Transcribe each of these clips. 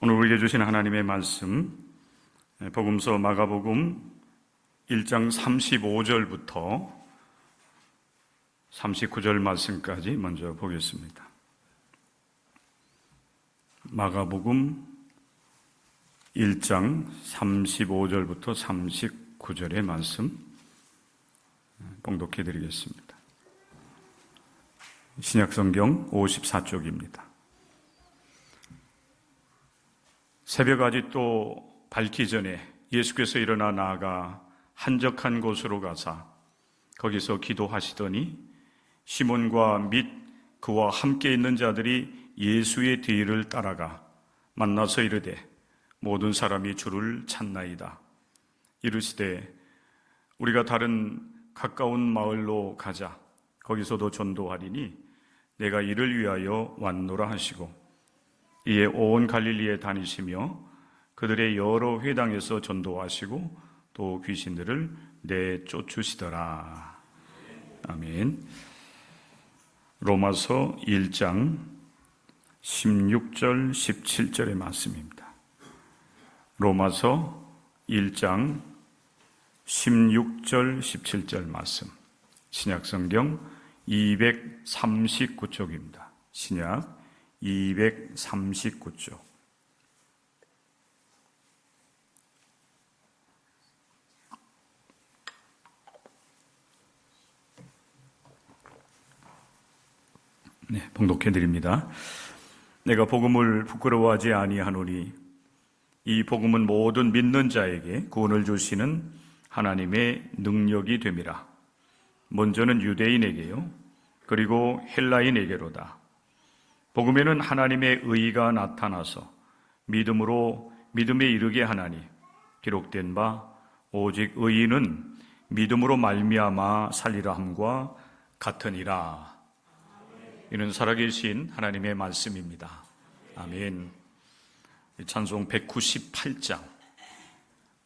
오늘 우리에게 주신 하나님의 말씀, 복음서 마가복음 1장 35절부터 39절 말씀까지 먼저 보겠습니다. 마가복음 1장 35절부터 39절의 말씀 봉독해 드리겠습니다. 신약성경 54쪽입니다. 새벽 아직도 밝기 전에 예수께서 일어나 나아가 한적한 곳으로 가사 거기서 기도하시더니 시몬과 및 그와 함께 있는 자들이 예수의 뒤를 따라가 만나서 이르되 모든 사람이 주를 찾나이다. 이르시되 우리가 다른 가까운 마을로 가자. 거기서도 전도하리니 내가 이를 위하여 왔노라 하시고 이에 온 갈릴리에 다니시며 그들의 여러 회당에서 전도하시고 또 귀신들을 내쫓으시더라. 아멘. 로마서 1장 16절 17절의 말씀입니다. 로마서 1장 16절 17절 말씀. 신약성경 239쪽입니다. 신약 239쪽. 네, 봉독해 드립니다. 내가 복음을 부끄러워하지 아니하노니 이 복음은 모든 믿는 자에게 구원을 주시는 하나님의 능력이 됨이라. 먼저는 유대인에게요, 그리고 헬라인에게로다. 복음에는 하나님의 의가 나타나서 믿음으로 믿음에 이르게 하나니 기록된 바 오직 의인은 믿음으로 말미암아 살리라 함과 같으니라. 이는 살아계신 하나님의 말씀입니다. 아멘. 찬송 198장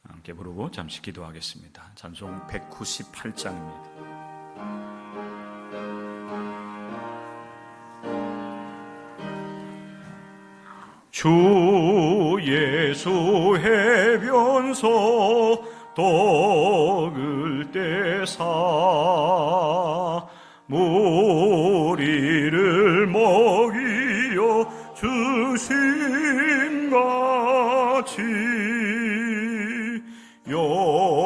함께 부르고 잠시 기도하겠습니다. 찬송 198장입니다. 주 예수 해변서 떡을 떼사 무리를 먹이어 주심같이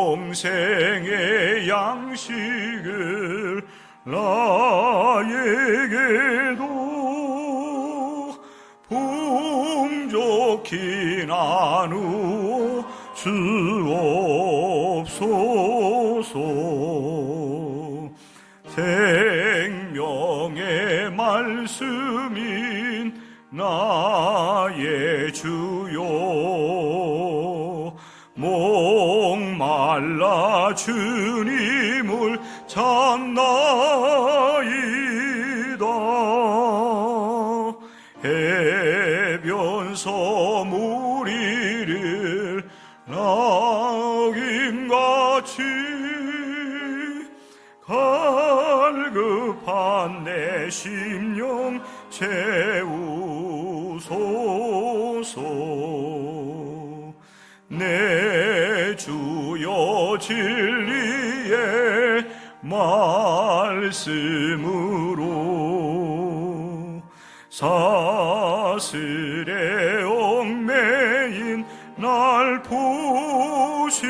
영생의 양식을 나에게도 풍족히 나누어 주옵소서. 생명의 말씀인 나의 주여, 목말라 주님을 찾나이다. 해변서 무리를 낙인같이 갈급한 내 심령 채우소서. 내 주여 진리의 말씀으로 사슬에 얽매인 날 푸시사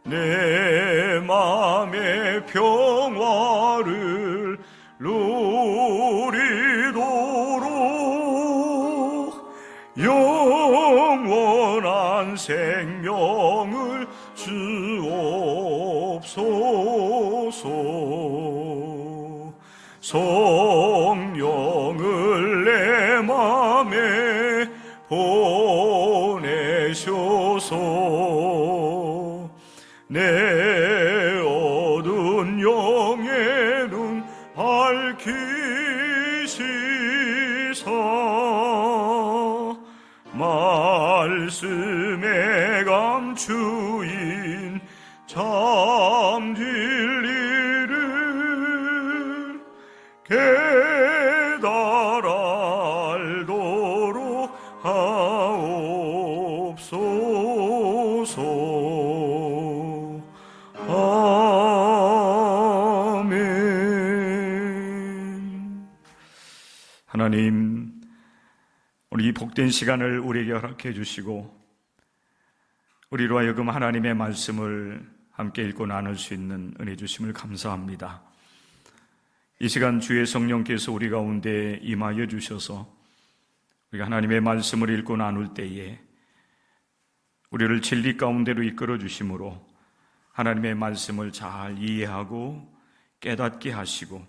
내 맘의 평화를 누리도록 영원한 생명을 주옵소서. 성령을 내 맘에 보내셔서 내 어두운 영의 눈 밝히시사 말씀에 감추인 참 진리를 깨달아 하나님, 우리 이 복된 시간을 우리에게 허락해 주시고 우리로 하여금 하나님의 말씀을 함께 읽고 나눌 수 있는 은혜 주심을 감사합니다. 이 시간 주의 성령께서 우리 가운데 임하여 주셔서 우리가 하나님의 말씀을 읽고 나눌 때에 우리를 진리 가운데로 이끌어 주심으로 하나님의 말씀을 잘 이해하고 깨닫게 하시고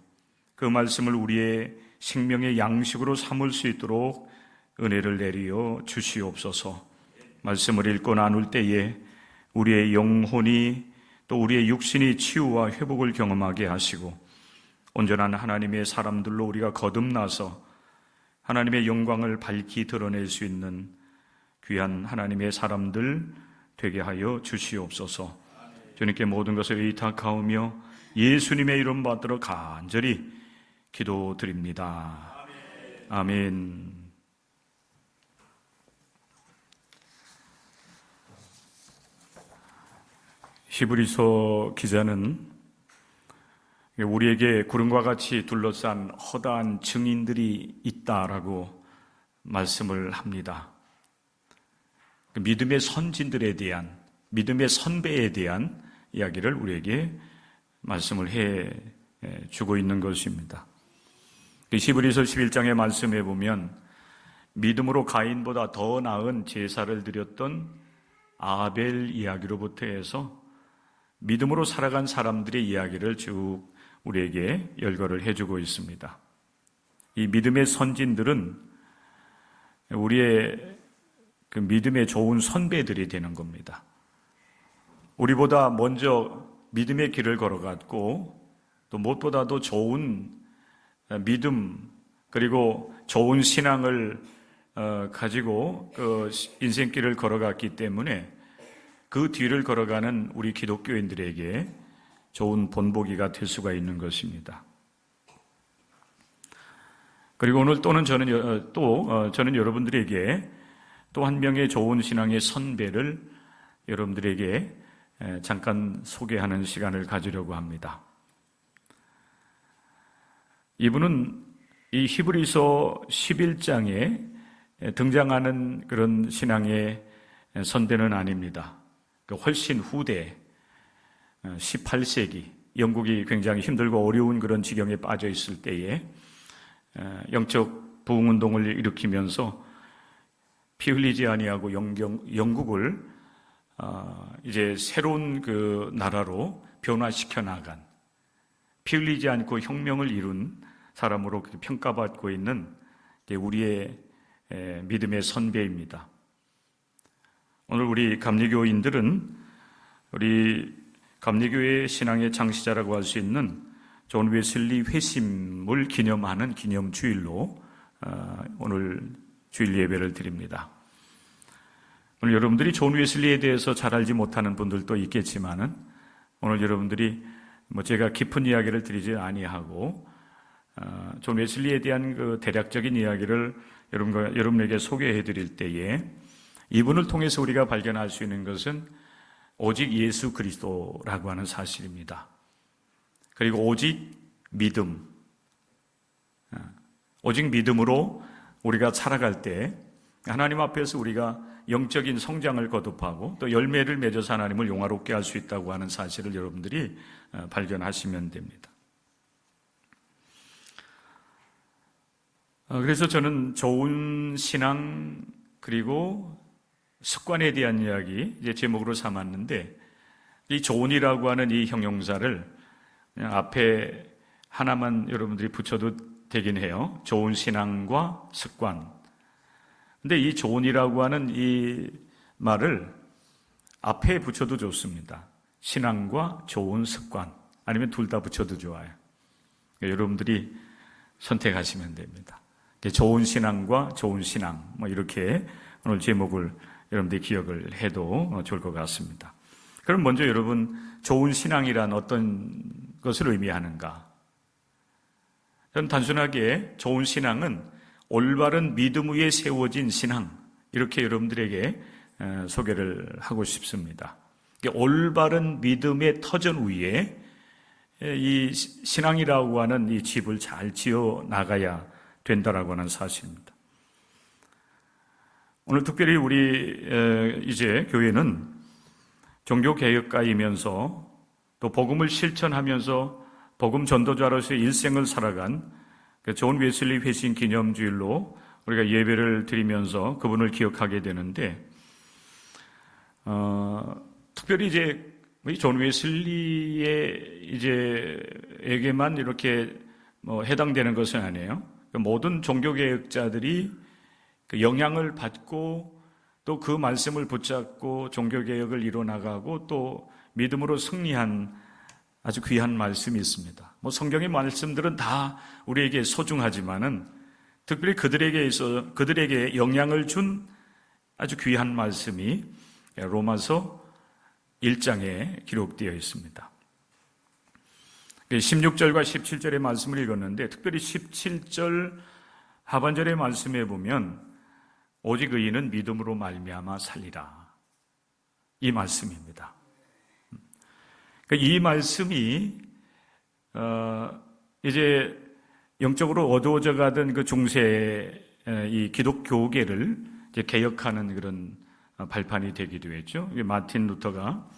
그 말씀을 우리의 생명의 양식으로 삼을 수 있도록 은혜를 내리어 주시옵소서. 말씀을 읽고 나눌 때에 우리의 영혼이 또 우리의 육신이 치유와 회복을 경험하게 하시고 온전한 하나님의 사람들로 우리가 거듭나서 하나님의 영광을 밝히 드러낼 수 있는 귀한 하나님의 사람들 되게 하여 주시옵소서. 주님께 모든 것을 의탁하오며 예수님의 이름 받들어 간절히 기도드립니다. 아멘. 히브리서 기자는 우리에게 구름과 같이 둘러싼 허다한 증인들이 있다라고 말씀을 합니다. 믿음의 선진들에 대한, 믿음의 선배에 대한 이야기를 우리에게 말씀을 해 주고 있는 것입니다. 히브리서 11장의 말씀에 보면 믿음으로 가인보다 더 나은 제사를 드렸던 아벨 이야기로부터 해서 믿음으로 살아간 사람들의 이야기를 쭉 우리에게 열거를 해주고 있습니다. 이 믿음의 선진들은 우리의 그 믿음의 좋은 선배들이 되는 겁니다. 우리보다 먼저 믿음의 길을 걸어갔고 또 무엇보다도 좋은 믿음 그리고 좋은 신앙을 가지고 그 인생길을 걸어갔기 때문에 그 뒤를 걸어가는 우리 기독교인들에게 좋은 본보기가 될 수가 있는 것입니다. 그리고 오늘 저는 여러분들에게 또 한 명의 좋은 신앙의 선배를 여러분들에게 잠깐 소개하는 시간을 가지려고 합니다. 이분은 이 히브리서 11장에 등장하는 그런 신앙의 선배는 아닙니다. 훨씬 후대 18세기 영국이 굉장히 힘들고 어려운 그런 지경에 빠져 있을 때에 영적 부흥운동을 일으키면서 피 흘리지 아니하고 영국을 이제 새로운 그 나라로 변화시켜 나간 피 흘리지 않고 혁명을 이룬 사람으로 평가받고 있는 우리의 믿음의 선배입니다. 오늘 우리 감리교인들은 우리 감리교의 신앙의 창시자라고 할 수 있는 존 웨슬리 회심을 기념하는 기념주일로 오늘 주일 예배를 드립니다. 오늘 여러분들이 존 웨슬리에 대해서 잘 알지 못하는 분들도 있겠지만은 오늘 여러분들이 제가 깊은 이야기를 드리지 아니하고 존 웨슬리에 대한 그 대략적인 이야기를 여러분에게 소개해 드릴 때에 이분을 통해서 우리가 발견할 수 있는 것은 오직 예수 그리스도라고 하는 사실입니다. 그리고 오직 믿음, 오직 믿음으로 우리가 살아갈 때 하나님 앞에서 우리가 영적인 성장을 거듭하고 또 열매를 맺어서 하나님을 영화롭게 할 수 있다고 하는 사실을 여러분들이 발견하시면 됩니다. 그래서 저는 좋은 신앙 그리고 습관에 대한 이야기 이제 제목으로 삼았는데 이 좋은이라고 하는 이 형용사를 그냥 앞에 하나만 여러분들이 붙여도 되긴 해요. 좋은 신앙과 습관. 근데 이 좋은이라고 하는 이 말을 앞에 붙여도 좋습니다. 신앙과 좋은 습관. 아니면 둘 다 붙여도 좋아요. 그러니까 여러분들이 선택하시면 됩니다. 좋은 신앙과 좋은 신앙. 이렇게 오늘 제목을 여러분들이 기억을 해도 좋을 것 같습니다. 그럼 먼저 여러분, 좋은 신앙이란 어떤 것을 의미하는가? 저는 단순하게 좋은 신앙은 올바른 믿음 위에 세워진 신앙, 이렇게 여러분들에게 소개를 하고 싶습니다. 올바른 믿음의 터전 위에 이 신앙이라고 하는 이 집을 잘 지어 나가야 된다라고 하는 사실입니다. 오늘 특별히 우리 이제 교회는 종교개혁가이면서 또 복음을 실천하면서 복음 전도자로서의 일생을 살아간 존 웨슬리 회심 기념주일로 우리가 예배를 드리면서 그분을 기억하게 되는데, 특별히 이제 존 웨슬리에게만 이렇게 해당되는 것은 아니에요. 모든 종교개혁자들이 그 영향을 받고 또 그 말씀을 붙잡고 종교개혁을 이뤄나가고 또 믿음으로 승리한 아주 귀한 말씀이 있습니다. 성경의 말씀들은 다 우리에게 소중하지만은 특별히 그들에게 영향을 준 아주 귀한 말씀이 로마서 1장에 기록되어 있습니다. 16절과 17절의 말씀을 읽었는데, 특별히 17절 하반절의 말씀에 보면 오직 의인은 믿음으로 말미암아 살리라, 이 말씀입니다. 이 말씀이 이제 영적으로 어두워져 가던 그 중세 이 기독교계를 이제 개혁하는 그런 발판이 되기도 했죠. 마틴 루터가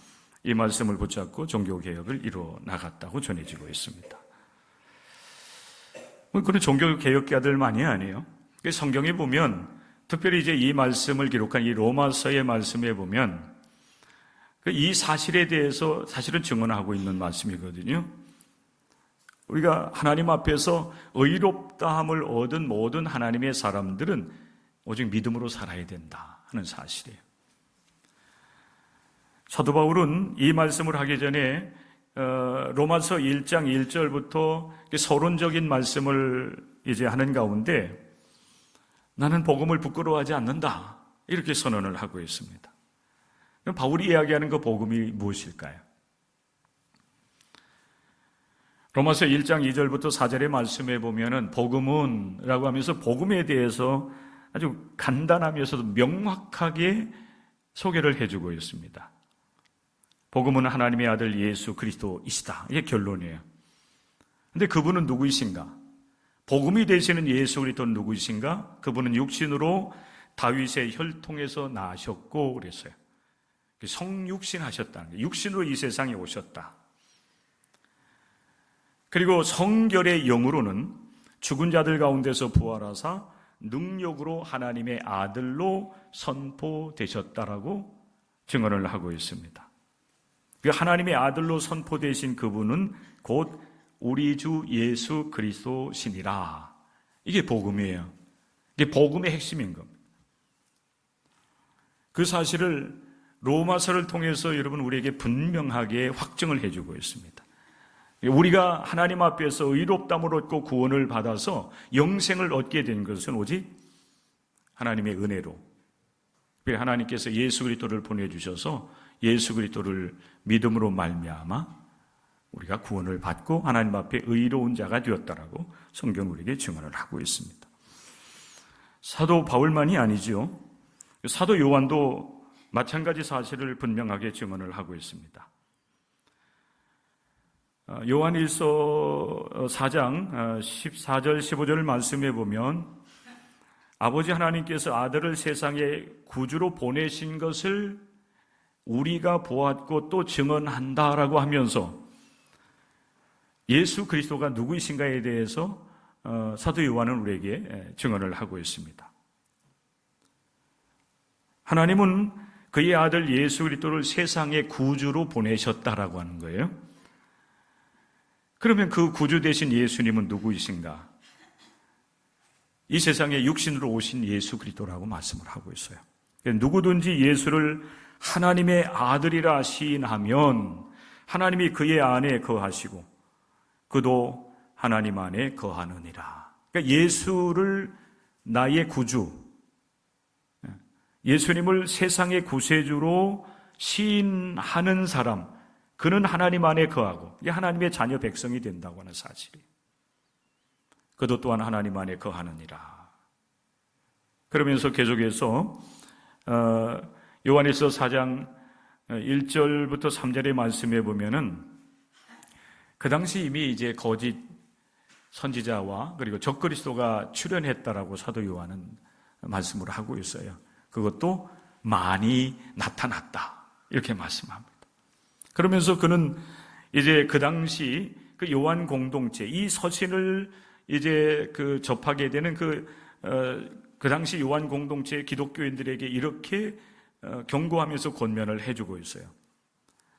이 말씀을 붙잡고 종교개혁을 이루어 나갔다고 전해지고 있습니다. 그런 종교개혁자들만이 아니에요. 성경에 보면 특별히 이제 이 말씀을 기록한 이 로마서의 말씀에 보면 이 사실에 대해서 사실은 증언하고 있는 말씀이거든요. 우리가 하나님 앞에서 의롭다함을 얻은 모든 하나님의 사람들은 오직 믿음으로 살아야 된다 하는 사실이에요. 사도 바울은 이 말씀을 하기 전에 로마서 1장 1절부터 서론적인 말씀을 이제 하는 가운데 나는 복음을 부끄러워하지 않는다, 이렇게 선언을 하고 있습니다. 그럼 바울이 이야기하는 그 복음이 무엇일까요? 로마서 1장 2절부터 4절의 말씀에 보면은 복음은 라고 하면서 복음에 대해서 아주 간단하면서도 명확하게 소개를 해주고 있습니다. 복음은 하나님의 아들 예수 그리스도이시다, 이게 결론이에요. 근데 그분은 누구이신가? 복음이 되시는 예수 그리스도는 누구이신가? 그분은 육신으로 다윗의 혈통에서 나셨고 그랬어요. 성육신 하셨다는 거예요. 육신으로 이 세상에 오셨다. 그리고 성결의 영으로는 죽은 자들 가운데서 부활하사 능력으로 하나님의 아들로 선포되셨다라고 증언을 하고 있습니다. 하나님의 아들로 선포되신 그분은 곧 우리 주 예수 그리스도시니라. 이게 복음이에요. 이게 복음의 핵심인 겁니다. 그 사실을 로마서를 통해서 여러분 우리에게 분명하게 확증을 해주고 있습니다. 우리가 하나님 앞에서 의롭다함을 얻고 구원을 받아서 영생을 얻게 된 것은 오직 하나님의 은혜로, 하나님께서 예수 그리스도를 보내주셔서 예수 그리스도를 믿음으로 말미암아 우리가 구원을 받고 하나님 앞에 의로운 자가 되었다라고 성경 우리에게 증언을 하고 있습니다. 사도 바울만이 아니지요. 사도 요한도 마찬가지 사실을 분명하게 증언을 하고 있습니다. 요한일서 4장 14절 15절 말씀에 보면 아버지 하나님께서 아들을 세상에 구주로 보내신 것을 우리가 보았고 또 증언한다라고 하면서 예수 그리스도가 누구이신가에 대해서 사도 요한은 우리에게 증언을 하고 있습니다. 하나님은 그의 아들 예수 그리스도를 세상에 구주로 보내셨다라고 하는 거예요. 그러면 그 구주 되신 예수님은 누구이신가? 이 세상에 육신으로 오신 예수 그리스도라고 말씀을 하고 있어요. 누구든지 예수를 하나님의 아들이라 시인하면 하나님이 그의 안에 거하시고 그도 하나님 안에 거하느니라. 그러니까 예수를 나의 구주, 예수님을 세상의 구세주로 시인하는 사람, 그는 하나님 안에 거하고 하나님의 자녀 백성이 된다고 하는 사실이에요. 그도 또한 하나님 안에 거하느니라. 그러면서 계속해서 요한일서 4장 1절부터 3절의 말씀에 보면은 그 당시 이미 이제 거짓 선지자와 그리고 적그리스도가 출현했다라고 사도 요한은 말씀을 하고 있어요. 그것도 많이 나타났다 이렇게 말씀합니다. 그러면서 그는 이제 그 당시 그 요한 공동체, 이 서신을 이제 접하게 되는 그 당시 요한 공동체 기독교인들에게 이렇게 경고하면서 권면을 해주고 있어요.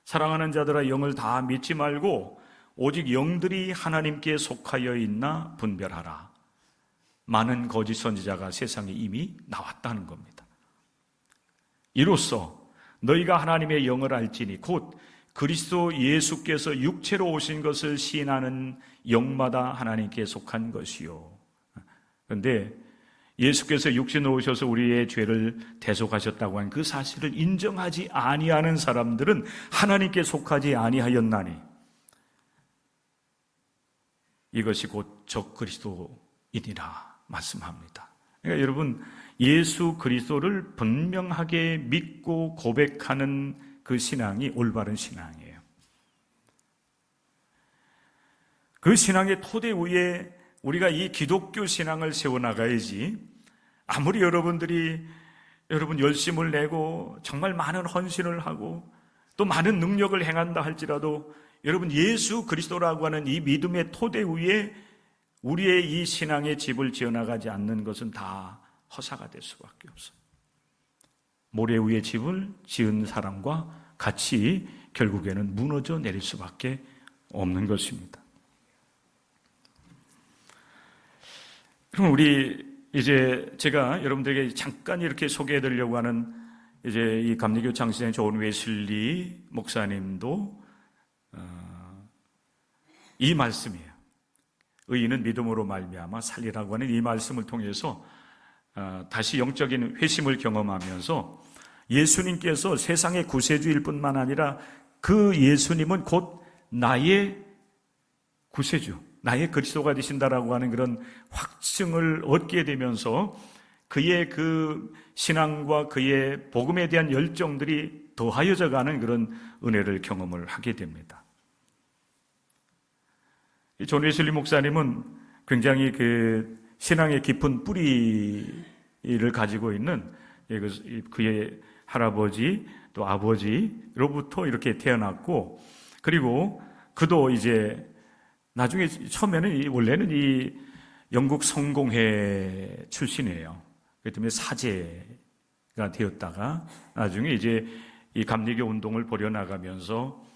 사랑하는 자들아, 영을 다 믿지 말고 오직 영들이 하나님께 속하여 있나 분별하라. 많은 거짓 선지자가 세상에 이미 나왔다는 겁니다. 이로써 너희가 하나님의 영을 알지니 곧 그리스도 예수께서 육체로 오신 것을 시인하는 영마다 하나님께 속한 것이요. 그런데 예수께서 육신으로 오셔서 우리의 죄를 대속하셨다고 한 그 사실을 인정하지 아니하는 사람들은 하나님께 속하지 아니하였나니 이것이 곧 적그리스도이니라 말씀합니다. 그러니까 여러분, 예수 그리스도를 분명하게 믿고 고백하는 그 신앙이 올바른 신앙이에요. 그 신앙의 토대 위에 우리가 이 기독교 신앙을 세워나가야지, 아무리 여러분들이 열심을 내고 정말 많은 헌신을 하고 또 많은 능력을 행한다 할지라도 여러분, 예수 그리스도라고 하는 이 믿음의 토대 위에 우리의 이 신앙의 집을 지어나가지 않는 것은 다 허사가 될 수밖에 없어요. 모래 위에 집을 지은 사람과 같이 결국에는 무너져 내릴 수밖에 없는 것입니다. 그럼 우리 이제 제가 여러분들에게 잠깐 이렇게 소개해 드리려고 하는 이제 이 감리교 창시자인 존 웨슬리 목사님도 이 말씀이에요. 의인은 믿음으로 말미암아 살리라고 하는 이 말씀을 통해서 다시 영적인 회심을 경험하면서 예수님께서 세상의 구세주일 뿐만 아니라 그 예수님은 곧 나의 구세주, 나의 그리스도가 되신다라고 하는 그런 확증을 얻게 되면서 그의 그 신앙과 그의 복음에 대한 열정들이 더하여져 가는 그런 은혜를 경험을 하게 됩니다. 존 웨슬리 목사님은 굉장히 그 신앙의 깊은 뿌리를 가지고 있는 그의 할아버지 또 아버지로부터 이렇게 태어났고, 그리고 그도 이제 나중에 처음에는 원래는 이 영국 성공회 출신이에요. 그렇기 때문에 사제가 되었다가 나중에 이제 이 감리교 운동을 벌여나가면서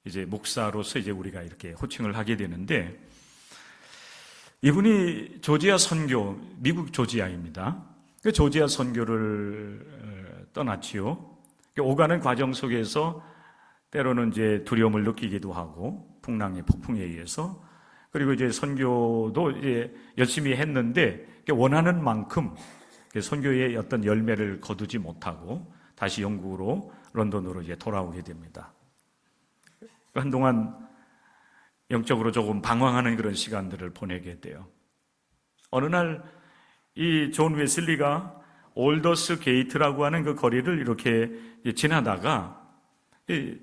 이제 목사로서 이제 우리가 이렇게 호칭을 하게 되는데, 이분이 조지아 선교, 미국 조지아입니다. 그 조지아 선교를 떠났지요. 오가는 과정 속에서 때로는 이제 두려움을 느끼기도 하고, 풍랑의 폭풍에 의해서, 그리고 이제 선교도 이제 열심히 했는데 원하는 만큼 선교의 어떤 열매를 거두지 못하고 다시 영국으로, 런던으로 이제 돌아오게 됩니다. 한동안 영적으로 조금 방황하는 그런 시간들을 보내게 돼요. 어느 날 이 존 웨슬리가 올더스 게이트라고 하는 그 거리를 이렇게 지나다가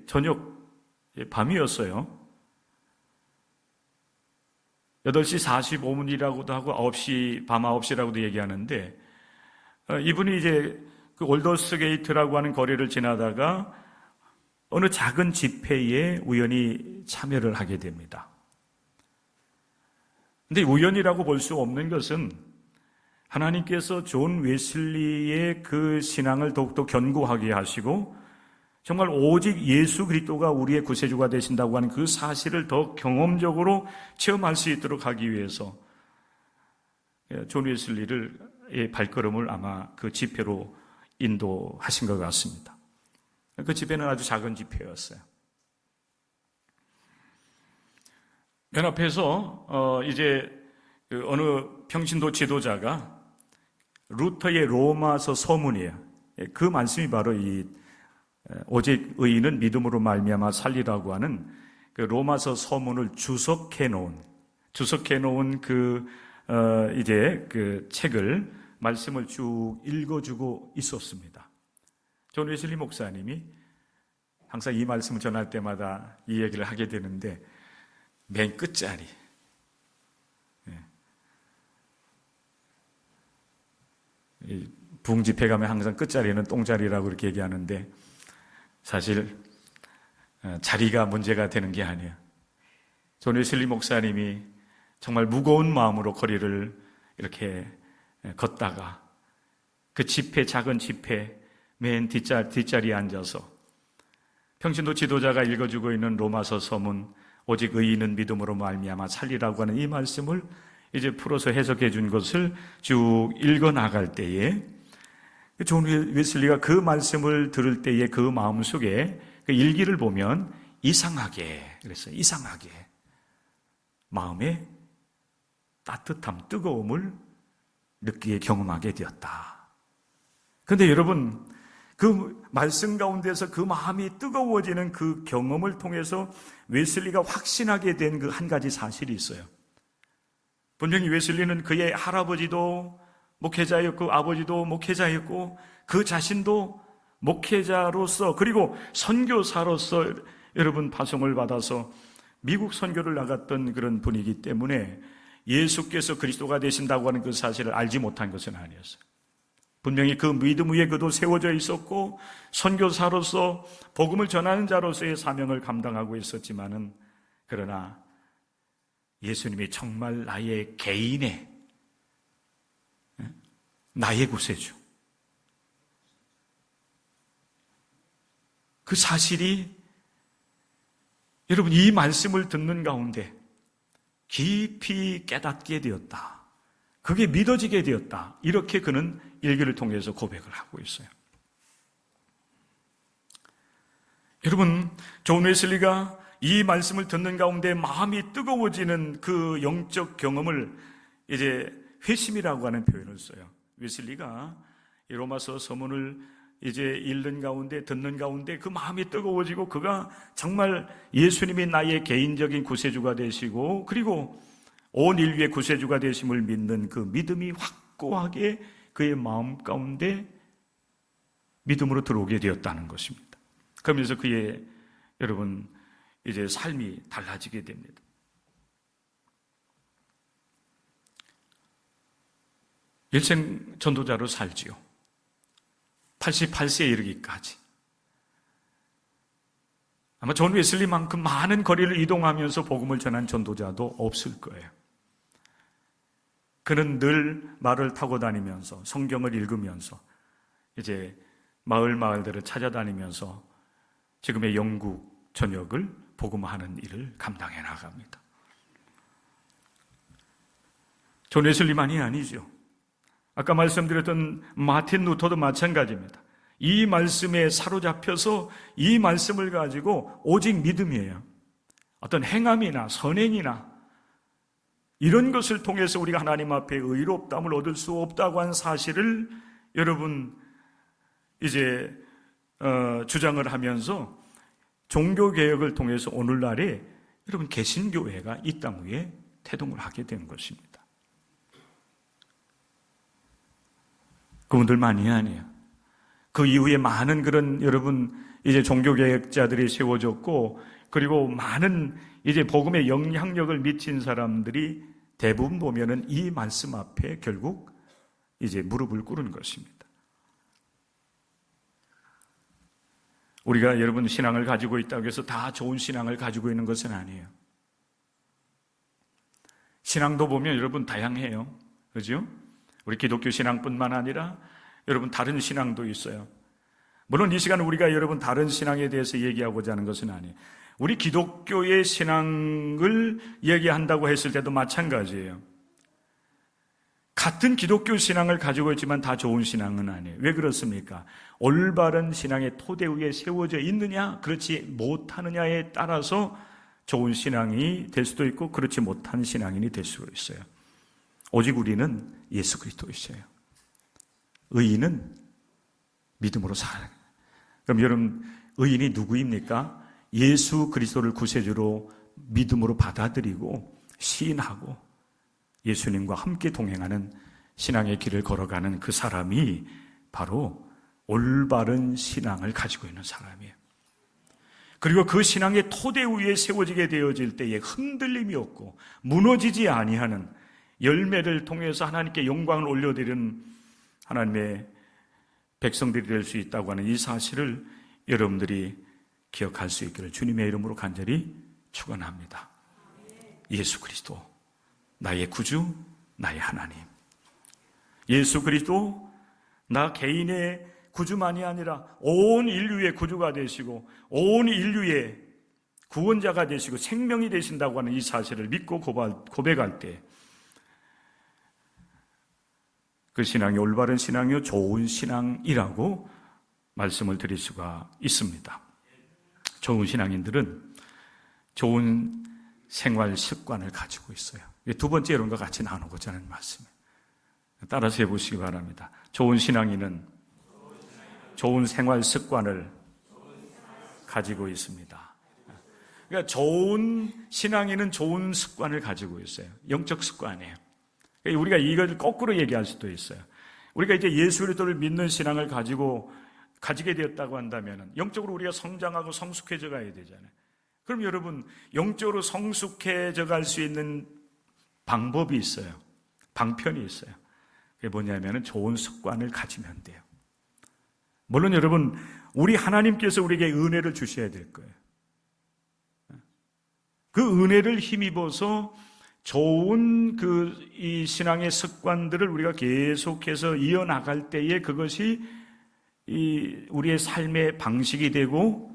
저녁 밤이었어요. 8시 45분이라고도 하고 밤 9시라고도 얘기하는데, 이분이 이제 그 올더스 게이트라고 하는 거리를 지나다가 어느 작은 집회에 우연히 참여를 하게 됩니다. 근데 우연이라고 볼 수 없는 것은 하나님께서 존 웨슬리의 그 신앙을 더욱더 견고하게 하시고 정말 오직 예수 그리스도가 우리의 구세주가 되신다고 하는 그 사실을 더 경험적으로 체험할 수 있도록 하기 위해서 존 웨슬리의 발걸음을 아마 그 집회로 인도하신 것 같습니다. 그 집회는 아주 작은 집회였어요. 맨 앞에서 이제 어느 평신도 지도자가 루터의 로마서 서문이에요. 그 말씀이 바로 이 오직 의인은 믿음으로 말미암아 살리라고 하는 그 로마서 서문을 주석해 놓은 이제 그 책을 말씀을 쭉 읽어주고 있었습니다. 존 웨슬리 목사님이 항상 이 말씀을 전할 때마다 이 얘기를 하게 되는데, 맨 끝자리 부흥집회 가면 항상 끝자리는 똥자리라고 그렇게 얘기하는데 사실 자리가 문제가 되는 게 아니에요. 존 웨슬리 목사님이 정말 무거운 마음으로 거리를 이렇게 걷다가 그 집회, 작은 집회 맨 뒷자리에 앉아서 평신도 지도자가 읽어주고 있는 로마서 서문, 오직 의인은 믿음으로 말미암아 살리라고 하는 이 말씀을 이제 풀어서 해석해 준 것을 쭉 읽어 나갈 때에 존 웨슬리가 그 말씀을 들을 때에 그 마음속에 그 일기를 보면 이상하게, 그랬어요. 이상하게 마음에 따뜻함, 뜨거움을 느끼게 경험하게 되었다. 그런데 여러분, 그 말씀 가운데서 그 마음이 뜨거워지는 그 경험을 통해서 웨슬리가 확신하게 된 그 한 가지 사실이 있어요. 분명히 웨슬리는 그의 할아버지도 목회자였고 아버지도 목회자였고 그 자신도 목회자로서 그리고 선교사로서 여러분 파송을 받아서 미국 선교를 나갔던 그런 분이기 때문에 예수께서 그리스도가 되신다고 하는 그 사실을 알지 못한 것은 아니었어요. 분명히 그 믿음 위에 그도 세워져 있었고 선교사로서 복음을 전하는 자로서의 사명을 감당하고 있었지만은 그러나 예수님이 정말 나의 개인의 나의 구세주 그 사실이 여러분 이 말씀을 듣는 가운데 깊이 깨닫게 되었다. 그게 믿어지게 되었다. 이렇게 그는 일기를 통해서 고백을 하고 있어요. 여러분, 존 웨슬리가 이 말씀을 듣는 가운데 마음이 뜨거워지는 그 영적 경험을 이제 회심이라고 하는 표현을 써요. 웨슬리가 이 로마서 서문을 이제 읽는 가운데 듣는 가운데 그 마음이 뜨거워지고 그가 정말 예수님이 나의 개인적인 구세주가 되시고 그리고 온 인류의 구세주가 되심을 믿는 그 믿음이 확고하게 그의 마음 가운데 믿음으로 들어오게 되었다는 것입니다. 그러면서 그의 여러분 이제 삶이 달라지게 됩니다. 일생 전도자로 살지요. 88세에 이르기까지. 아마 존 웨슬리만큼 많은 거리를 이동하면서 복음을 전한 전도자도 없을 거예요. 그는 늘 말을 타고 다니면서 성경을 읽으면서 이제 마을들을 찾아다니면서 지금의 영국 전역을 복음하는 일을 감당해 나갑니다. 존 웨슬리만이 아니죠. 아까 말씀드렸던 마틴 루터도 마찬가지입니다. 이 말씀에 사로잡혀서 이 말씀을 가지고 오직 믿음이에요. 어떤 행함이나 선행이나 이런 것을 통해서 우리가 하나님 앞에 의롭다함을 얻을 수 없다고 한 사실을 여러분 이제 주장을 하면서 종교개혁을 통해서 오늘날에 여러분 개신교회가 이 땅 위에 태동을 하게 된 것입니다. 그분들만이 아니에요. 그 이후에 많은 그런 여러분 이제 종교개혁자들이 세워졌고 그리고 많은 이제 복음의 영향력을 미친 사람들이 대부분 보면은 이 말씀 앞에 결국 이제 무릎을 꿇은 것입니다. 우리가 여러분 신앙을 가지고 있다고 해서 다 좋은 신앙을 가지고 있는 것은 아니에요. 신앙도 보면 여러분 다양해요. 그죠? 우리 기독교 신앙뿐만 아니라 여러분 다른 신앙도 있어요. 물론 이 시간 우리가 여러분 다른 신앙에 대해서 얘기하고자 하는 것은 아니에요. 우리 기독교의 신앙을 얘기한다고 했을 때도 마찬가지예요. 같은 기독교 신앙을 가지고 있지만 다 좋은 신앙은 아니에요. 왜 그렇습니까? 올바른 신앙의 토대 위에 세워져 있느냐 그렇지 못하느냐에 따라서 좋은 신앙이 될 수도 있고 그렇지 못한 신앙인이 될 수도 있어요. 오직 우리는 예수 그리스도이셔요. 의인은 믿음으로 살아요. 그럼 여러분 의인이 누구입니까? 예수 그리스도를 구세주로 믿음으로 받아들이고 시인하고 예수님과 함께 동행하는 신앙의 길을 걸어가는 그 사람이 바로 올바른 신앙을 가지고 있는 사람이에요. 그리고 그 신앙의 토대 위에 세워지게 되어질 때에 흔들림이 없고 무너지지 아니하는 열매를 통해서 하나님께 영광을 올려드리는 하나님의 백성들이 될 수 있다고 하는 이 사실을 여러분들이 기억할 수 있기를 주님의 이름으로 간절히 축원합니다. 예수 그리스도 나의 구주, 나의 하나님. 예수 그리스도 나 개인의 구주만이 아니라 온 인류의 구주가 되시고 온 인류의 구원자가 되시고 생명이 되신다고 하는 이 사실을 믿고 고백할 때 그 신앙이 올바른 신앙이요 좋은 신앙이라고 말씀을 드릴 수가 있습니다. 좋은 신앙인들은 좋은 생활 습관을 가지고 있어요. 두 번째 이런과 같이 나누고자 하는 말씀이에요. 따라서 해보시기 바랍니다. 좋은 신앙인은 좋은 생활 습관을 가지고 있습니다. 그러니까 좋은 신앙인은 좋은 습관을 가지고 있어요. 영적 습관이에요. 그러니까 우리가 이걸 거꾸로 얘기할 수도 있어요. 우리가 이제 예수 그리스도를 믿는 신앙을 가지게 되었다고 한다면 영적으로 우리가 성장하고 성숙해져 가야 되잖아요. 그럼 여러분 영적으로 성숙해져 갈 수 있는 방법이 있어요. 방편이 있어요. 그게 뭐냐면 좋은 습관을 가지면 돼요. 물론 여러분 우리 하나님께서 우리에게 은혜를 주셔야 될 거예요. 그 은혜를 힘입어서 좋은 이 신앙의 습관들을 우리가 계속해서 이어나갈 때에 그것이 우리의 삶의 방식이 되고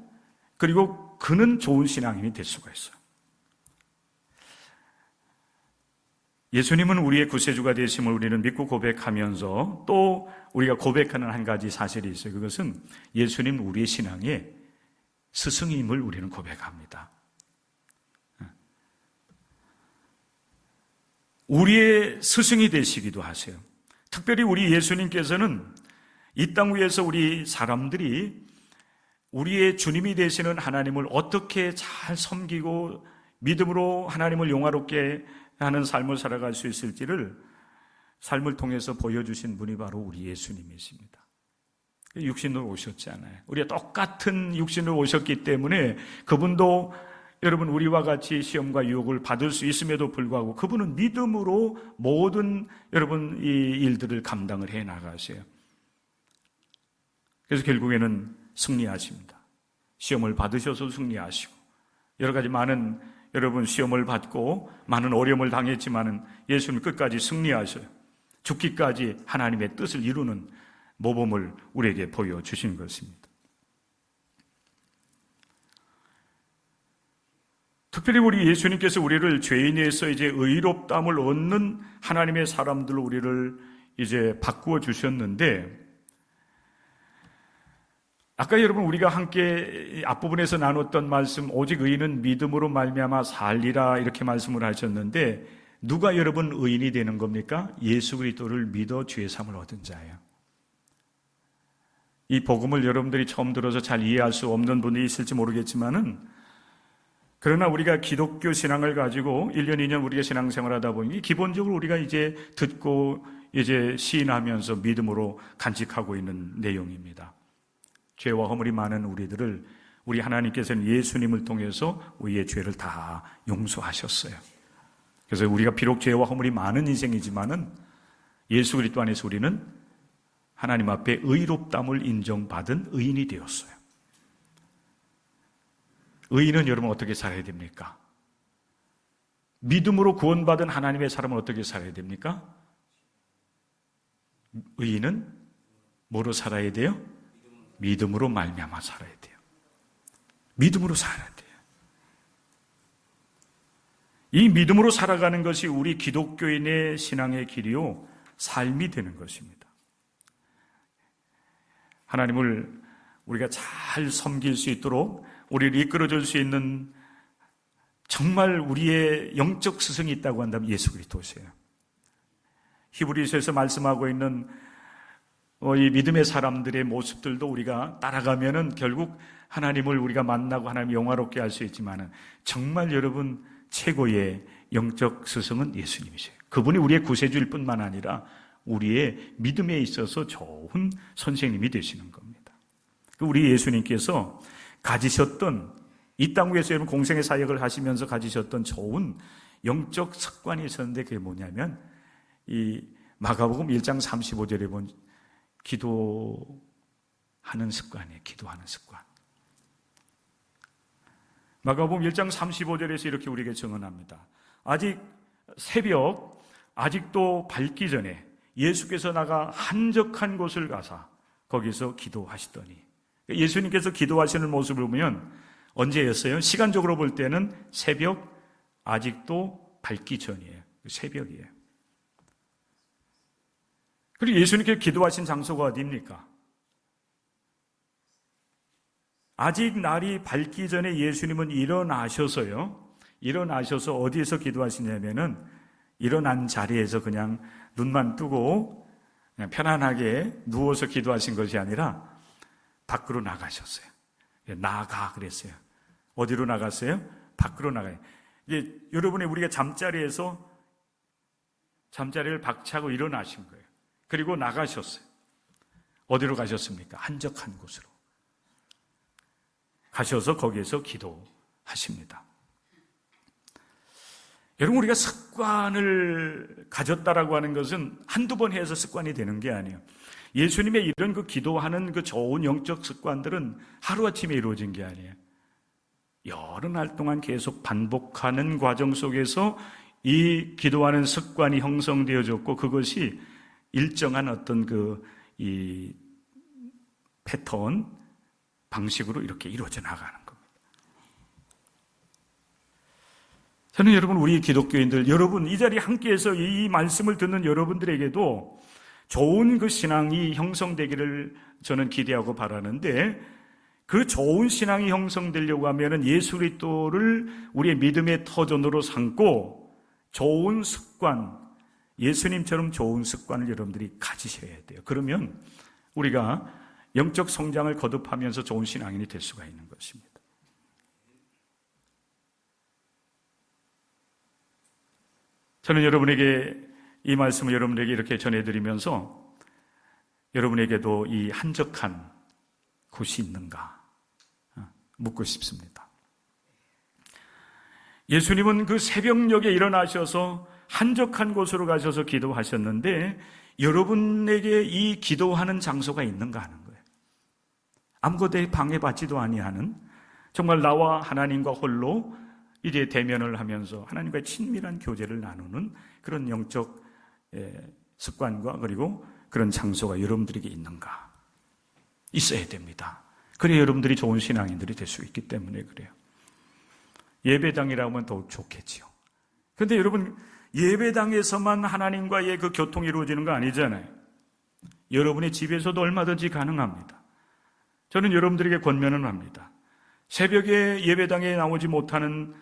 그리고 그는 좋은 신앙인이 될 수가 있어요. 예수님은 우리의 구세주가 되심을 우리는 믿고 고백하면서 또 우리가 고백하는 한 가지 사실이 있어요. 그것은 예수님 우리의 신앙의 스승임을 우리는 고백합니다. 우리의 스승이 되시기도 하세요. 특별히 우리 예수님께서는 이 땅 위에서 우리 사람들이 우리의 주님이 되시는 하나님을 어떻게 잘 섬기고 믿음으로 하나님을 영화롭게 하는 삶을 살아갈 수 있을지를 삶을 통해서 보여주신 분이 바로 우리 예수님이십니다. 육신으로 오셨잖아요. 우리가 똑같은 육신으로 오셨기 때문에 그분도 여러분 우리와 같이 시험과 유혹을 받을 수 있음에도 불구하고 그분은 믿음으로 모든 여러분 이 일들을 감당을 해 나가세요. 그래서 결국에는 승리하십니다. 시험을 받으셔서 승리하시고 여러 가지 많은 여러분 시험을 받고 많은 어려움을 당했지만은 예수님 끝까지 승리하셔요. 죽기까지 하나님의 뜻을 이루는 모범을 우리에게 보여주신 것입니다. 특별히 우리 예수님께서 우리를 죄인에서 이제 의롭다함을 얻는 하나님의 사람들로 우리를 이제 바꾸어 주셨는데 아까 여러분 우리가 함께 앞부분에서 나눴던 말씀 오직 의인은 믿음으로 말미암아 살리라 이렇게 말씀을 하셨는데 누가 여러분 의인이 되는 겁니까? 예수 그리스도를 믿어 죄 사함을 얻은 자예요. 이 복음을 여러분들이 처음 들어서 잘 이해할 수 없는 분이 있을지 모르겠지만은 그러나 우리가 기독교 신앙을 가지고 1년, 2년 우리가 신앙생활하다 보니 기본적으로 우리가 이제 듣고 이제 시인하면서 믿음으로 간직하고 있는 내용입니다. 죄와 허물이 많은 우리들을 우리 하나님께서는 예수님을 통해서 우리의 죄를 다 용서하셨어요. 그래서 우리가 비록 죄와 허물이 많은 인생이지만은 예수 그리스도 안에서 우리는 하나님 앞에 의롭다함을 인정받은 의인이 되었어요. 의인은 여러분 어떻게 살아야 됩니까? 믿음으로 구원받은 하나님의 사람은 어떻게 살아야 됩니까? 의인은 뭐로 살아야 돼요? 믿음으로 말미암아 살아야 돼요. 믿음으로 살아야 돼요. 이 믿음으로 살아가는 것이 우리 기독교인의 신앙의 길이요 삶이 되는 것입니다. 하나님을 우리가 잘 섬길 수 있도록 우리를 이끌어줄 수 있는 정말 우리의 영적 스승이 있다고 한다면 예수 그리스도세요. 히브리서에서 말씀하고 있는 이 믿음의 사람들의 모습들도 우리가 따라가면은 결국 하나님을 우리가 만나고 하나님 영화롭게 할 수 있지만은 정말 여러분 최고의 영적 스승은 예수님이세요. 그분이 우리의 구세주일 뿐만 아니라 우리의 믿음에 있어서 좋은 선생님이 되시는 겁니다. 우리 예수님께서 가지셨던 이 땅 위에서 여러분 공생의 사역을 하시면서 가지셨던 좋은 영적 습관이 있었는데 그게 뭐냐면 이 마가복음 1장 35절에 본 기도 하는 습관이에요. 기도하는 습관. 마가복음 1장 35절에서 이렇게 우리에게 증언합니다. 아직 새벽, 아직도 밝기 전에 예수께서 나가 한적한 곳을 가사 거기서 기도하시더니, 예수님께서 기도하시는 모습을 보면 언제였어요? 시간적으로 볼 때는 새벽, 아직도 밝기 전이에요. 새벽이에요. 그리고 예수님께서 기도하신 장소가 어디입니까? 아직 날이 밝기 전에 예수님은 일어나셔서 어디에서 기도하시냐면은 일어난 자리에서 그냥 눈만 뜨고 그냥 편안하게 누워서 기도하신 것이 아니라 밖으로 나가셨어요. 나가 그랬어요. 어디로 나갔어요? 밖으로 나가요. 이게 여러분이 우리가 잠자리를 박차고 일어나신 거예요. 그리고 나가셨어요. 어디로 가셨습니까? 한적한 곳으로 가셔서 거기에서 기도하십니다. 여러분, 우리가 습관을 가졌다라고 하는 것은 한두 번 해서 습관이 되는 게 아니에요. 예수님의 이런 그 기도하는 그 좋은 영적 습관들은 하루아침에 이루어진 게 아니에요. 여러 날 동안 계속 반복하는 과정 속에서 이 기도하는 습관이 형성되어졌고, 그것이 일정한 어떤 이 패턴, 방식으로 이렇게 이루어져 나가는 겁니다. 저는 여러분, 우리 기독교인들, 여러분, 이 자리에 함께해서 이 말씀을 듣는 여러분들에게도 좋은 그 신앙이 형성되기를 저는 기대하고 바라는데, 그 좋은 신앙이 형성되려고 하면은 예수 그리스도를 우리의 믿음의 터전으로 삼고 좋은 습관, 예수님처럼 좋은 습관을 여러분들이 가지셔야 돼요. 그러면 우리가 영적 성장을 거듭하면서 좋은 신앙인이 될 수가 있는 것입니다. 저는 여러분에게 이 말씀을 여러분에게 이렇게 전해드리면서 여러분에게도 이 한적한 곳이 있는가 묻고 싶습니다. 예수님은 그 새벽녘에 일어나셔서 한적한 곳으로 가셔서 기도하셨는데, 여러분에게 이 기도하는 장소가 있는가 하는 거예요. 아무것도 방해받지도 아니하는, 정말 나와 하나님과 홀로 이제 대면을 하면서 하나님과의 친밀한 교제를 나누는 그런 영적 습관과 그리고 그런 장소가 여러분들에게 있는가? 있어야 됩니다. 그래야 여러분들이 좋은 신앙인들이 될 수 있기 때문에 그래요. 예배당이라고 하면 더욱 좋겠지요. 그런데 여러분, 예배당에서만 하나님과의 그 교통이 이루어지는 거 아니잖아요. 여러분의 집에서도 얼마든지 가능합니다. 저는 여러분들에게 권면을 합니다. 새벽에 예배당에 나오지 못하는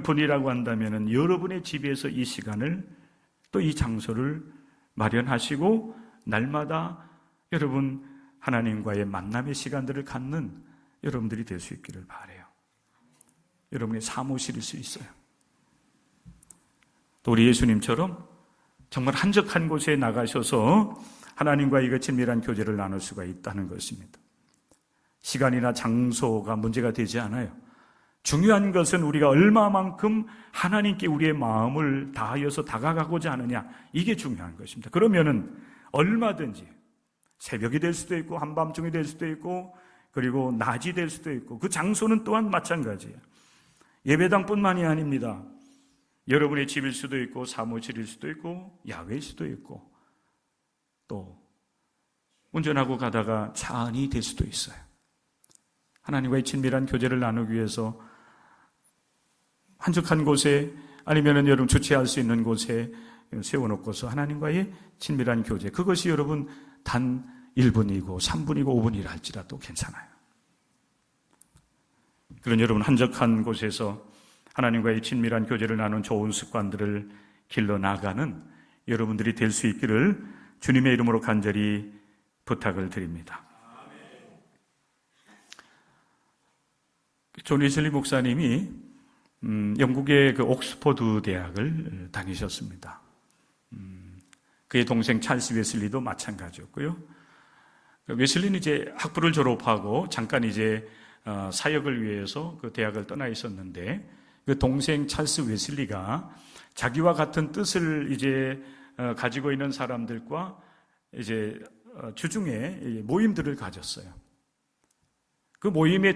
분이라고 한다면 여러분의 집에서 이 시간을, 또 이 장소를 마련하시고 날마다 여러분 하나님과의 만남의 시간들을 갖는 여러분들이 될 수 있기를 바라요. 여러분의 사무실일 수 있어요. 또 우리 예수님처럼 정말 한적한 곳에 나가셔서 하나님과의 그 친밀한 교제를 나눌 수가 있다는 것입니다. 시간이나 장소가 문제가 되지 않아요. 중요한 것은 우리가 얼마만큼 하나님께 우리의 마음을 다하여서 다가가고자 하느냐, 이게 중요한 것입니다. 그러면은 얼마든지 새벽이 될 수도 있고 한밤중이 될 수도 있고 그리고 낮이 될 수도 있고, 그 장소는 또한 마찬가지예요. 예배당뿐만이 아닙니다. 여러분의 집일 수도 있고 사무실일 수도 있고 야외일 수도 있고 또 운전하고 가다가 차 안이 될 수도 있어요. 하나님과의 친밀한 교제를 나누기 위해서 한적한 곳에, 아니면은 여러분 주체할 수 있는 곳에 세워놓고서 하나님과의 친밀한 교제, 그것이 여러분 단 1분이고 3분이고 5분이라 할지라도 괜찮아요. 그런 여러분 한적한 곳에서 하나님과의 친밀한 교제를 나눈 좋은 습관들을 길러나가는 여러분들이 될 수 있기를 주님의 이름으로 간절히 부탁을 드립니다. 존 웨슬리 목사님이 영국의 그 옥스퍼드 대학을 다니셨습니다. 그의 동생 찰스 웨슬리도 마찬가지였고요. 웨슬리는 이제 학부를 졸업하고 잠깐 이제 사역을 위해서 그 대학을 떠나 있었는데, 그 동생 찰스 웨슬리가 자기와 같은 뜻을 이제 가지고 있는 사람들과 이제 주중에 모임들을 가졌어요. 그 모임의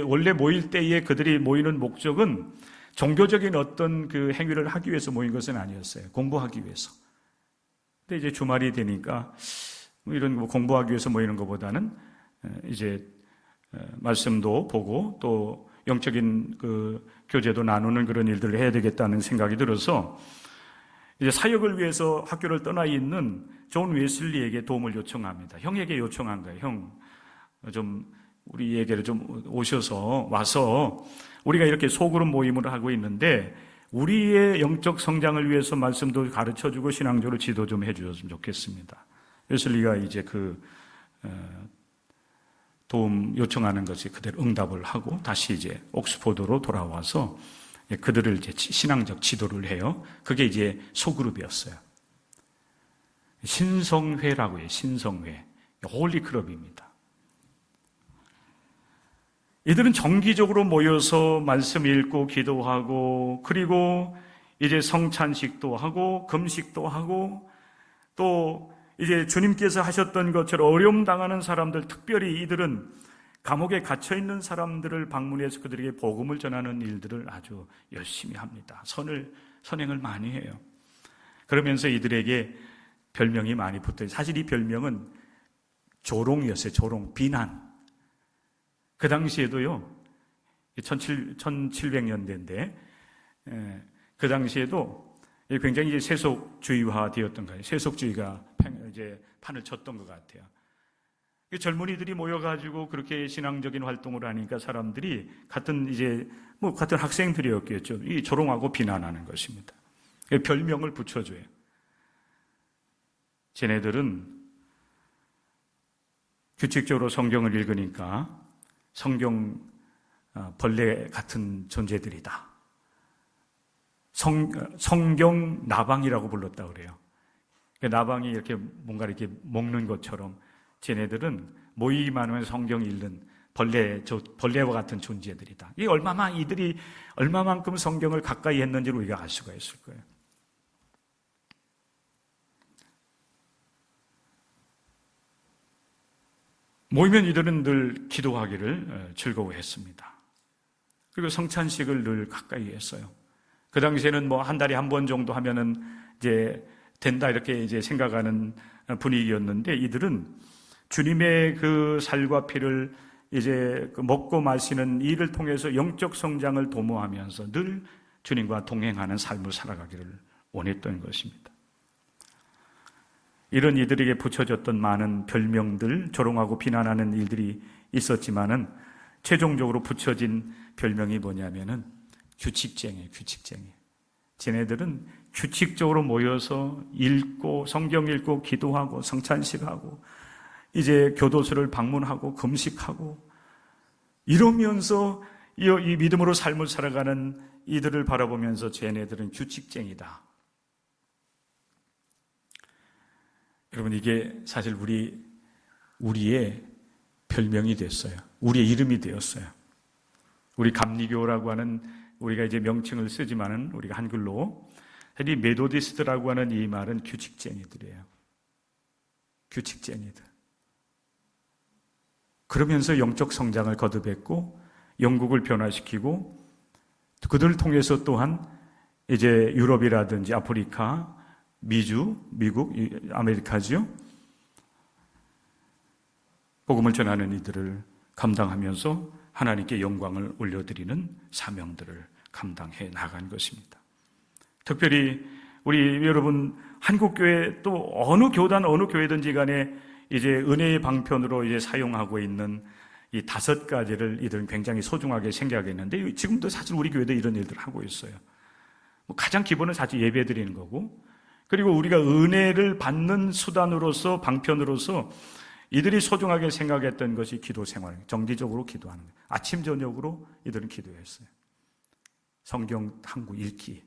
원래 모일 때에 그들이 모이는 목적은 종교적인 어떤 그 행위를 하기 위해서 모인 것은 아니었어요. 공부하기 위해서. 근데 이제 주말이 되니까 이런 공부하기 위해서 모이는 것보다는 이제 말씀도 보고 또 영적인 그 교제도 나누는 그런 일들을 해야 되겠다는 생각이 들어서 이제 사역을 위해서 학교를 떠나 있는 존 웨슬리에게 도움을 요청합니다. 형에게 요청한 거예요. 형, 좀 우리에게 좀 와서 우리가 이렇게 소그룹 모임을 하고 있는데 우리의 영적 성장을 위해서 말씀도 가르쳐주고 신앙적으로 지도 좀 해주셨으면 좋겠습니다. 웨슬리가 이제 그 도움 요청하는 것이 그대로 응답을 하고 다시 이제 옥스포드로 돌아와서 그들을 이제 신앙적 지도를 해요. 그게 이제 소그룹이었어요. 신성회라고 해요. 신성회. 홀리클럽입니다. 이들은 정기적으로 모여서 말씀 읽고 기도하고 그리고 이제 성찬식도 하고 금식도 하고 또 이제 주님께서 하셨던 것처럼 어려움 당하는 사람들, 특별히 이들은 감옥에 갇혀있는 사람들을 방문해서 그들에게 복음을 전하는 일들을 아주 열심히 합니다. 선행을 많이 해요. 그러면서 이들에게 별명이 많이 붙어요. 사실 이 별명은 조롱이었어요. 조롱, 비난. 그 당시에도요, 1700년대인데, 그 당시에도 굉장히 이제 세속주의화 되었던 거예요. 세속주의가 이제 판을 쳤던 것 같아요. 젊은이들이 모여가지고 그렇게 신앙적인 활동을 하니까 사람들이 같은 학생들이었겠죠. 이 조롱하고 비난하는 것입니다. 별명을 붙여줘요. 쟤네들은 규칙적으로 성경을 읽으니까 성경 벌레 같은 존재들이다. 성경 나방이라고 불렀다 그래요. 나방이 이렇게 뭔가 이렇게 먹는 것처럼 쟤네들은 모이기만 하면 성경 읽는 벌레와 같은 존재들이다. 이들이 얼마만큼 성경을 가까이 했는지를 우리가 알 수가 있을 거예요. 모이면 이들은 늘 기도하기를 즐거워했습니다. 그리고 성찬식을 늘 가까이 했어요. 그 당시에는 한 달에 한 번 정도 하면은 이제 된다 이렇게 이제 생각하는 분위기였는데 이들은 주님의 그 살과 피를 이제 먹고 마시는 일을 통해서 영적 성장을 도모하면서 늘 주님과 동행하는 삶을 살아가기를 원했던 것입니다. 이런 이들에게 붙여졌던 많은 별명들, 조롱하고 비난하는 일들이 있었지만은 최종적으로 붙여진 별명이 뭐냐면은 규칙쟁이. 쟤네들은 규칙적으로 모여서 읽고 성경 읽고 기도하고 성찬식하고 이제 교도소를 방문하고 금식하고 이러면서 이 믿음으로 삶을 살아가는 이들을 바라보면서 쟤네들은 규칙쟁이다. 여러분, 이게 사실 우리의 별명이 됐어요. 우리의 이름이 되었어요. 우리 감리교라고 하는 우리가 이제 명칭을 쓰지만은 우리가 한글로 이 메도디스트라고 하는 이 말은 규칙쟁이들이에요. 규칙쟁이들. 그러면서 영적 성장을 거듭했고 영국을 변화시키고 그들을 통해서 또한 이제 유럽이라든지 아프리카, 미국, 아메리카지요. 복음을 전하는 이들을 감당하면서 하나님께 영광을 올려드리는 사명들을 감당해 나간 것입니다. 특별히 우리 여러분 한국교회 또 어느 교단 어느 교회든지 간에 이제 은혜의 방편으로 이제 사용하고 있는 이 5가지를 이들은 굉장히 소중하게 생각했는데 지금도 사실 우리 교회도 이런 일들을 하고 있어요. 가장 기본은 사실 예배 드리는 거고 그리고 우리가 은혜를 받는 수단으로서 방편으로서 이들이 소중하게 생각했던 것이 기도 생활, 정기적으로 기도하는 거예요. 아침 저녁으로 이들은 기도했어요. 성경 한구 읽기,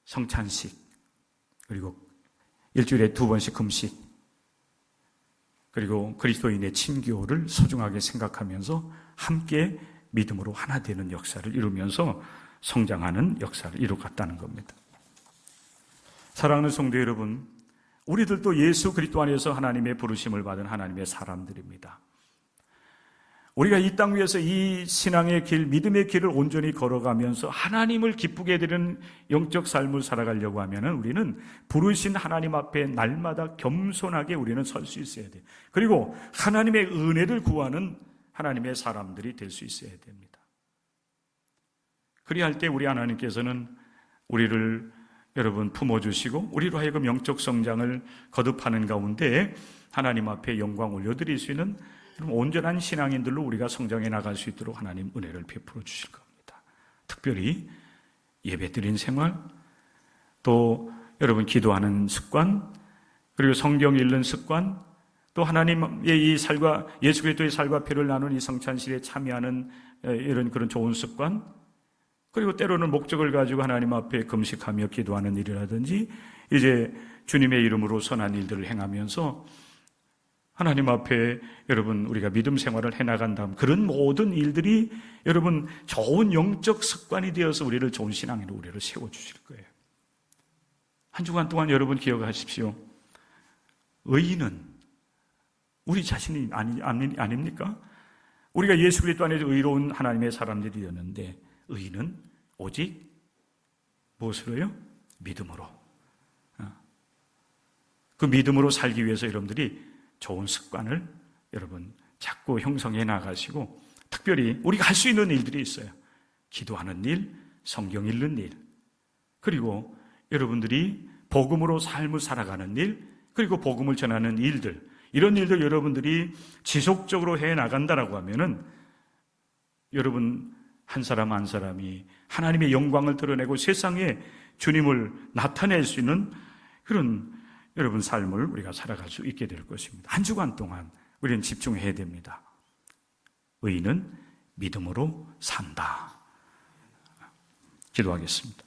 성찬식, 그리고 일주일에 2번씩 금식, 그리고 그리스도인의 친교를 소중하게 생각하면서 함께 믿음으로 하나 되는 역사를 이루면서 성장하는 역사를 이루어갔다는 겁니다. 사랑하는 성도 여러분, 우리들도 예수 그리스도 안에서 하나님의 부르심을 받은 하나님의 사람들입니다. 우리가 이 땅 위에서 이 신앙의 길, 믿음의 길을 온전히 걸어가면서 하나님을 기쁘게 해드리는 영적 삶을 살아가려고 하면은 우리는 부르신 하나님 앞에 날마다 겸손하게 우리는 설 수 있어야 돼요. 그리고 하나님의 은혜를 구하는 하나님의 사람들이 될 수 있어야 됩니다. 그리할 때 우리 하나님께서는 우리를 여러분 품어주시고 우리로 하여금 영적 성장을 거듭하는 가운데 하나님 앞에 영광 올려드릴 수 있는 온전한 신앙인들로 우리가 성장해 나갈 수 있도록 하나님 은혜를 베풀어 주실 겁니다. 특별히 예배드린 생활, 또 여러분 기도하는 습관, 그리고 성경 읽는 습관, 또 하나님의 이 살과 예수 그리스도의 살과 피를 나눈 이 성찬식에 참여하는 이런 그런 좋은 습관, 그리고 때로는 목적을 가지고 하나님 앞에 금식하며 기도하는 일이라든지 이제 주님의 이름으로 선한 일들을 행하면서 하나님 앞에 여러분 우리가 믿음 생활을 해나간 다음 그런 모든 일들이 여러분 좋은 영적 습관이 되어서 우리를 좋은 신앙인으로 우리를 세워주실 거예요. 한 주간 동안 여러분 기억하십시오. 의인은 우리 자신이 아닙니까? 우리가 예수 그리스도 안에서 의로운 하나님의 사람들이었는데 의인은 오직 무엇으로요? 믿음으로. 그 믿음으로 살기 위해서 여러분들이 좋은 습관을 여러분 자꾸 형성해 나가시고 특별히 우리가 할 수 있는 일들이 있어요. 기도하는 일, 성경 읽는 일, 그리고 여러분들이 복음으로 삶을 살아가는 일, 그리고 복음을 전하는 일들, 이런 일들 여러분들이 지속적으로 해 나간다라고 하면은 여러분 한 사람 한 사람이 하나님의 영광을 드러내고 세상에 주님을 나타낼 수 있는 그런 여러분 삶을 우리가 살아갈 수 있게 될 것입니다. 한 주간 동안 우리는 집중해야 됩니다. 의인은 믿음으로 산다. 기도하겠습니다.